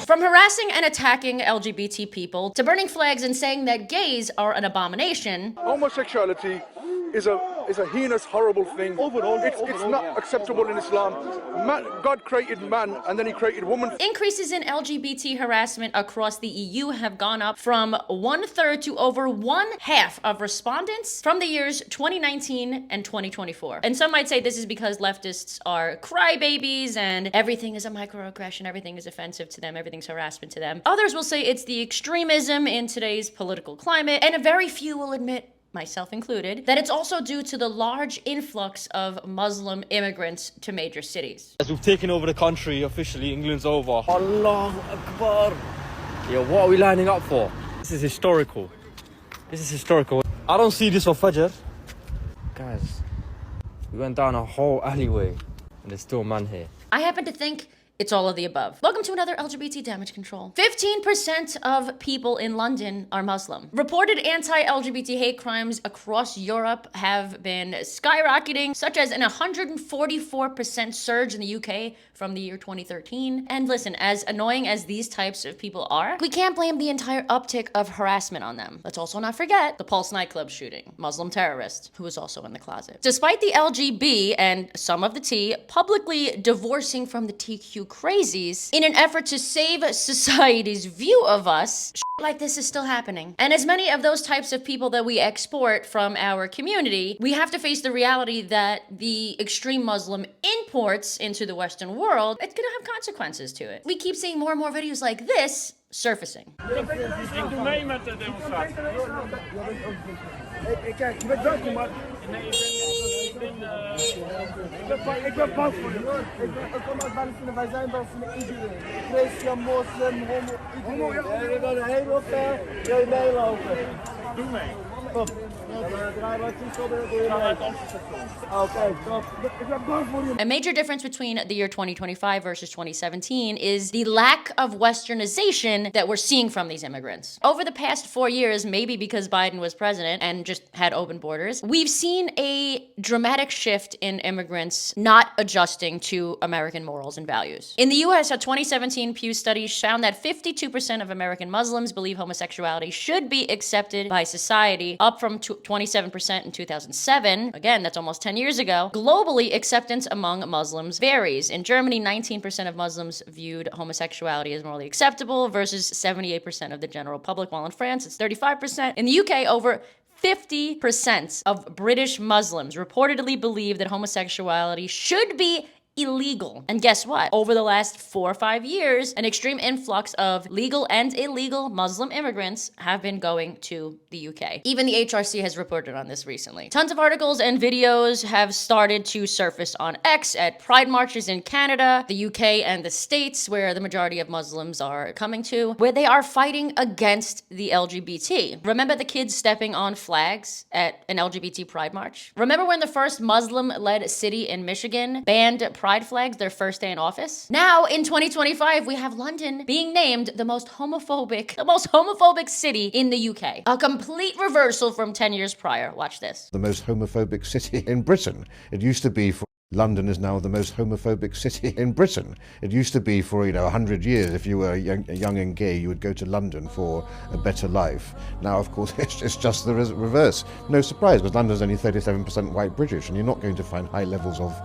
From harassing and attacking LGBT people to burning flags and saying that gays are an abomination. Homosexuality is a heinous, horrible thing. It's not acceptable in Islam. God created man and then he created woman. Increases in LGBT harassment across the EU have gone up from 1/3 to over 1/2 of respondents from the years 2019 and 2024. And some might say this is because leftists are crybabies and everything is a microaggression, everything is offensive to them, everything's harassment to them. Others will say it's the extremism in today's political climate, and a very few will admit, myself included, that it's also due to the large influx of Muslim immigrants to major cities. As we've taken over the country, officially, England's over. Allahu Akbar. Yo, what are we lining up for? This is historical. This is historical. I don't see this for Fajr. Guys, we went down a whole alleyway and there's still a man here. I happen to think it's all of the above. Welcome to another LGBT damage control. 15% of people in London are Muslim. Reported anti-LGBT hate crimes across Europe have been skyrocketing, such as an 144% surge in the UK from the year 2013. And listen, as annoying as these types of people are, we can't blame the entire uptick of harassment on them. Let's also not forget the Pulse nightclub shooting, Muslim terrorist, who was also in the closet. Despite the LGB and some of the T publicly divorcing from the TQ crazies in an effort to save society's view of us, shit like this is still happening. And as many of those types of people that we export from our community, we have to face the reality that the extreme Muslim imports into the Western world, it's gonna have consequences to it. We keep seeing more and more videos like this surfacing. Kijk, je bent welkom, maar... Nee, ik ben bang voor je. Ik kom uit Palestina, wij zijn bang voor iedereen. Christen, moslim, homo, iedereen. We willen helemaal ver, wil je meelopen? Doe mee. Kom. Draai maar toe, doe je mee. Oké, top. Ik ben bang voor je. A major difference between the year 2025 versus 2017 is the lack of westernization that we're seeing from these immigrants. Over the past 4 years, maybe because Biden was president and just had open borders, we've seen a dramatic shift in immigrants not adjusting to American morals and values. In the US, a 2017 Pew study found that 52% of American Muslims believe homosexuality should be accepted by society, up from 27% in 2007. Again, that's almost 10 years ago. Globally, acceptance among Muslims varies. In Germany, 19% of Muslims viewed homosexuality as morally acceptable versus 78% of the general public, while in France, it's 35%. In the UK, over 50% of British Muslims reportedly believe that homosexuality should be illegal. And guess what? Over the last 4 or 5 years, an extreme influx of legal and illegal Muslim immigrants have been going to the UK. Even the HRC has reported on this recently. Tons of articles and videos have started to surface on X at pride marches in Canada, the UK, and the States, where the majority of Muslims are coming to, where they are fighting against the LGBT. Remember the kids stepping on flags at an LGBT pride march? Remember when the first Muslim-led city in Michigan banned pride flags their first day in office? Now, in 2025, we have London being named the most homophobic city in the UK. A complete reversal from 10 years prior. Watch this. The most homophobic city in Britain. It used to be for London is now the most homophobic city in Britain. It used to be for 100 years, if you were young and gay, you would go to London for a better life. Now, of course, it's just the reverse. No surprise, because London's only 37% white British, and you're not going to find high levels of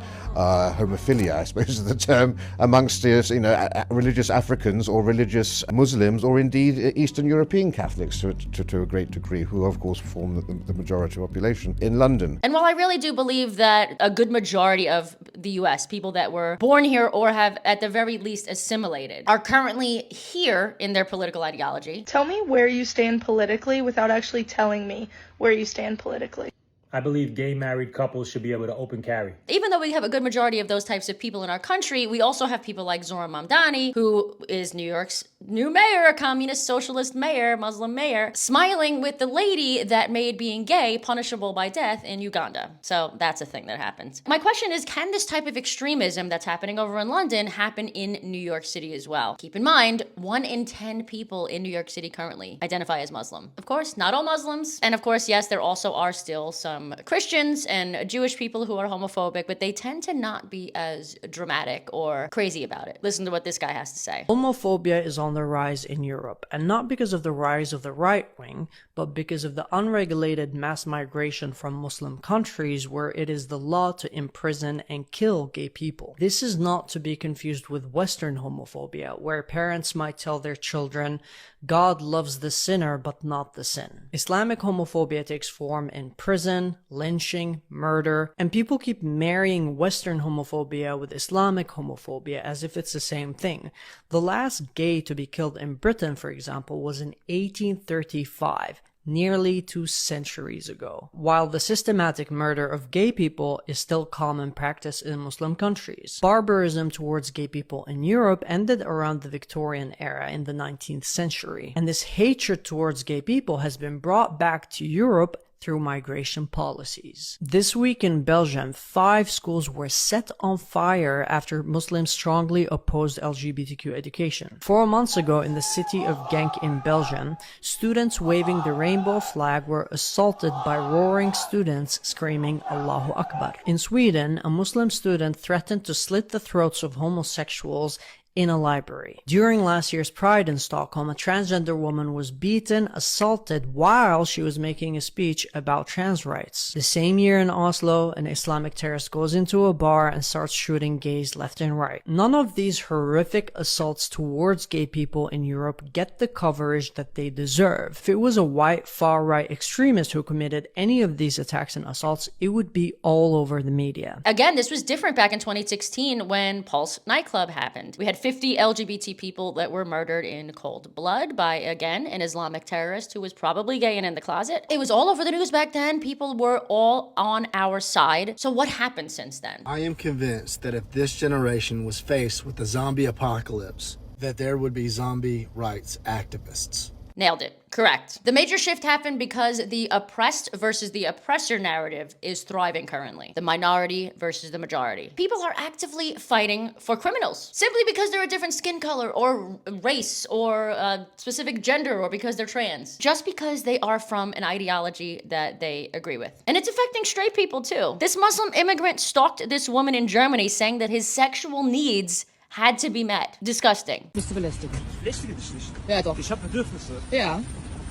homophilia, I suppose is the term, amongst religious Africans or religious Muslims, or indeed Eastern European Catholics to a great degree, who of course form the majority population in London. And while I really do believe that a good majority of the US, people that were born here or have at the very least assimilated, are currently here in their political ideology. Tell me where you stand politically without actually telling me where you stand politically. I believe gay married couples should be able to open carry. Even though we have a good majority of those types of people in our country, we also have people like Zohran Mamdani, who is New York's new mayor, a communist socialist mayor, Muslim mayor, smiling with the lady that made being gay punishable by death in Uganda. So that's a thing that happens. My question is, can this type of extremism that's happening over in London happen in New York City as well? Keep in mind, 1 in 10 people in New York City currently identify as Muslim. Of course, not all Muslims. And of course, yes, there also are still some some Christians and Jewish people who are homophobic, but they tend to not be as dramatic or crazy about it. Listen to what this guy has to say. Homophobia is on the rise in Europe, and not because of the rise of the right wing, but because of the unregulated mass migration from Muslim countries where it is the law to imprison and kill gay people. This is not to be confused with Western homophobia, where parents might tell their children, God loves the sinner but not the sin. Islamic homophobia takes form in prison, lynching, murder, and people keep marrying Western homophobia with Islamic homophobia as if it's the same thing. The last gay to be killed in Britain, for example, was in 1835. Nearly 2 centuries ago, while the systematic murder of gay people is still common practice in Muslim countries. Barbarism towards gay people in Europe ended around the Victorian era in the 19th century, and this hatred towards gay people has been brought back to Europe through migration policies. This week in Belgium, 5 schools were set on fire after Muslims strongly opposed LGBTQ education. 4 months ago in the city of Genk in Belgium, students waving the rainbow flag were assaulted by roaring students screaming Allahu Akbar. In Sweden, a Muslim student threatened to slit the throats of homosexuals in a library. During last year's Pride in Stockholm, a transgender woman was beaten, assaulted while she was making a speech about trans rights. The same year in Oslo, an Islamic terrorist goes into a bar and starts shooting gays left and right. None of these horrific assaults towards gay people in Europe get the coverage that they deserve. If it was a white far-right extremist who committed any of these attacks and assaults, it would be all over the media. Again, this was different back in 2016 when Pulse nightclub happened. We had 50 LGBT people that were murdered in cold blood by, again, an Islamic terrorist who was probably gay and in the closet. It was all over the news back then. People were all on our side. So what happened since then? I am convinced that if this generation was faced with the zombie apocalypse, that there would be zombie rights activists. Nailed it. Correct. The major shift happened because the oppressed versus the oppressor narrative is thriving currently. The minority versus the majority. People are actively fighting for criminals simply because they're a different skin color or race or a specific gender or because they're trans. Just because they are from an ideology that they agree with. And it's affecting straight people too. This Muslim immigrant stalked this woman in Germany saying that his sexual needs had to be met. Disgusting. Bist du belästigt? Belästige dich nicht. Ja, doch. Ich habe Bedürfnisse. Ja.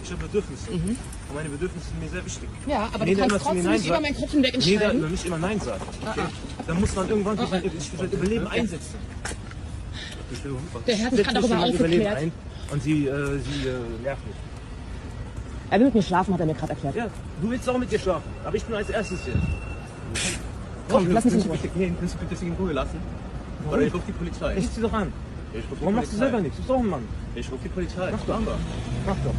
Ich habe Bedürfnisse. Und meine Bedürfnisse sind mir sehr wichtig. Ja, aber du kannst trotzdem nicht über meinen Kopf hinweg entscheiden. Jeder nicht immer Nein sagt. Okay? Dann muss man irgendwann für sein Überleben einsetzen. Der Herr hat mich gerade darüber aufgeklärt. Und sie nervt mich. Er will mit mir schlafen, hat er mir gerade erklärt. Ja, du willst auch mit dir schlafen. Aber ich bin als erstes hier. Komm, lass mich in Ruhe. Kannst du bitte in Ruhe lassen? Oder ich ruf die Polizei. Ruf sie doch an. Warum machst du selber nichts? Du bist doch ein Mann. Ich ruf die Polizei. Mach doch. Mach doch.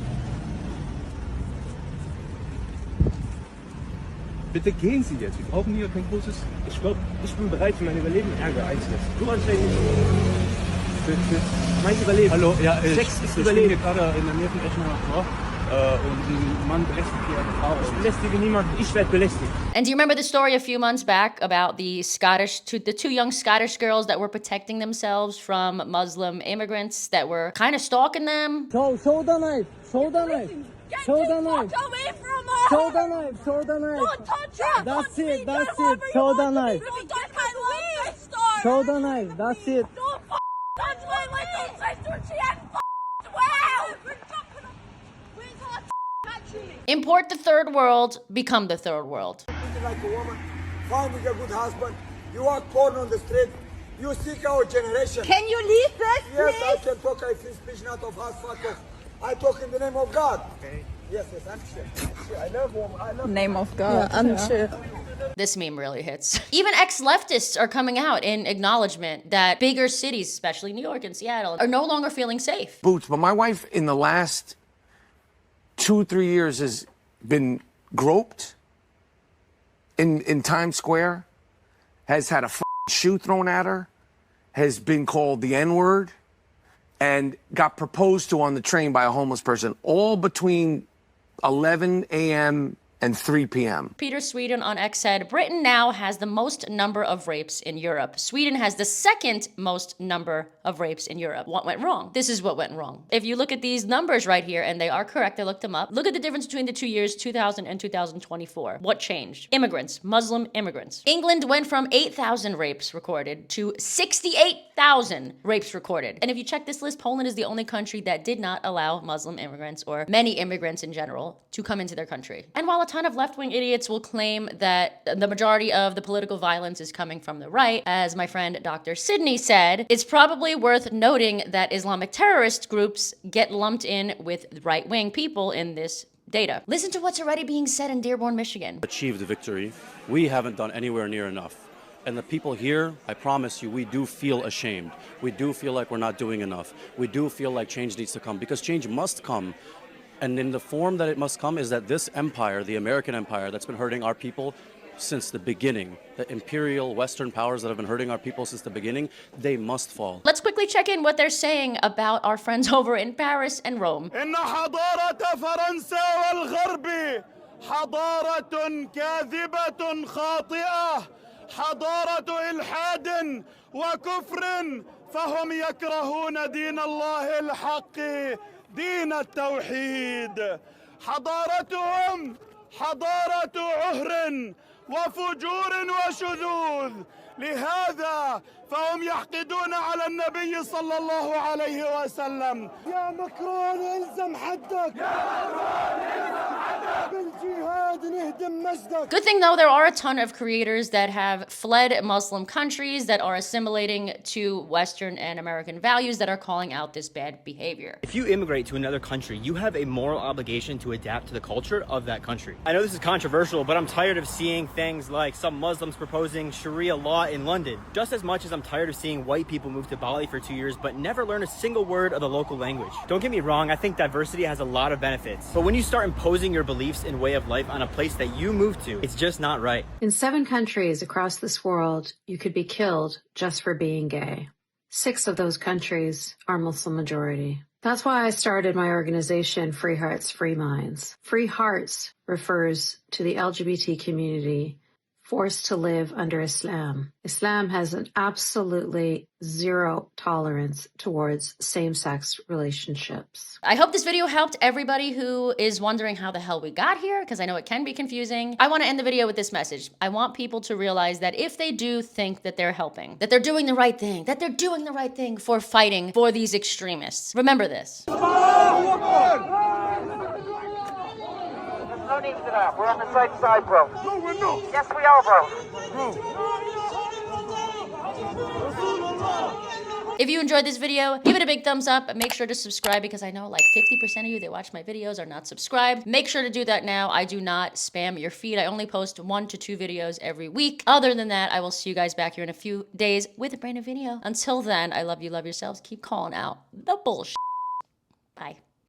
Bitte gehen Sie jetzt. Wir brauchen hier kein großes... Ich glaube, ich bin bereit für mein Überleben Ärger einzusetzen. Du anscheinend nicht. Für mein Überleben. Hallo, ja, Sex ist Überleben. Ich bin hier gerade in der Nähe von Eschenbach. Und ein Mann belästigt hier eine Frau. Ich belästige niemanden, ich werde belästigt. And do you remember the story a few months back about the two young Scottish girls that were protecting themselves from Muslim immigrants that were kind of stalking them? Show the knife. Show the knife. Show the knife. Get away from us! Show the knife. Show the knife. Don't touch her! That's it. That's it. Show the knife. Don't touch my little sister! Show the knife. That's it. Don't touch my little sister! She has well! We're jumping up. Where's our actually? Import the third world, become the third world. Like a woman, finding a good husband, you walk porn on the street, you seek our generation. Can you leave this, Yes, please? I can talk, I free speech, not of us, fuck off. I talk in the name of God. Okay. Yes, I'm sure. I love woman, I love Name of God. Ja, I'm sure. This meme really hits. Even ex-leftists are coming out in acknowledgement that bigger cities, especially New York and Seattle, are no longer feeling safe. Boots, but my wife in the last 2-3 years has been groped in Times Square, has had a shoe thrown at her, has been called the N-word, and got proposed to on the train by a homeless person, all between 11 a.m. and 3 p.m. Peter Sweden on X said, Britain now has the most number of rapes in Europe. Sweden has the second most number of rapes in Europe. What went wrong? This is what went wrong. If you look at these numbers right here, and they are correct, I looked them up, look at the difference between the 2 years, 2000 and 2024. What changed? Immigrants, Muslim immigrants. England went from 8,000 rapes recorded to 68,000 rapes recorded. And if you check this list, Poland is the only country that did not allow Muslim immigrants, or many immigrants in general, to come into their country. And while a ton of left-wing idiots will claim that the majority of the political violence is coming from the right, as my friend Dr. Sidney said, it's probably worth noting that Islamic terrorist groups get lumped in with right-wing people in this data. Listen to what's already being said in Dearborn, Michigan. Achieved the victory. We haven't done anywhere near enough. And the people here, I promise you, we do feel ashamed. We do feel like we're not doing enough. We do feel like change needs to come, because change must come. And in the form that it must come is that this empire, the American empire that's been hurting our people since the beginning, the imperial Western powers that have been hurting our people since the beginning, they must fall. Let's quickly check in what they're saying about our friends over in Paris and Rome. إن حضارة فرنسا والغرب حضارة كاذبة خاطئة حضارة إلحاد وكفر فهم يكرهون دين الله الحق دين التوحيد حضارتهم حضارة عهر وفجور وشذوذ لهذا فهم يحقدون على النبي صلى الله عليه وسلم يا مكرون الزم حدك يا مكرون الزم حدك بالجهاد نهدم مجدك. Good thing though, there are a ton of creators that have fled Muslim countries, that are assimilating to Western and American values, that are calling out this bad behavior. If you immigrate to another country, you have a moral obligation to adapt to the culture of that country. I know this is controversial, but I'm tired of seeing things like some Muslims proposing Sharia law in London, just as much as I'm tired of seeing white people move to Bali for 2 years but never learn a single word of the local language. Don't get me wrong, I think diversity has a lot of benefits, but when you start imposing your beliefs and way of life on a place that you moved to, it's just not right. In 7 countries across this world, you could be killed just for being gay. 6 of those countries are Muslim majority. That's why I started my organization, Free Hearts, Free Minds. Free Hearts refers to the LGBT community forced to live under Islam. Islam has an absolutely zero tolerance towards same-sex relationships. I hope this video helped everybody who is wondering how the hell we got here, because I know it can be confusing. I want to end the video with this message. I want people to realize that if they do think that they're helping, that they're doing the right thing, that they're doing the right thing for fighting for these extremists, remember this. No need for that. We're on the same side, bro. No, we're not. Yes, we are, bro. If you enjoyed this video, give it a big thumbs up and make sure to subscribe, because I know like 50% of you that watch my videos are not subscribed. Make sure to do that now. I do not spam your feed. I only post 1 to 2 videos every week. Other than that, I will see you guys back here in a few days with a brand new video. Until then, I love you, love yourselves. Keep calling out the bullshit. Bye.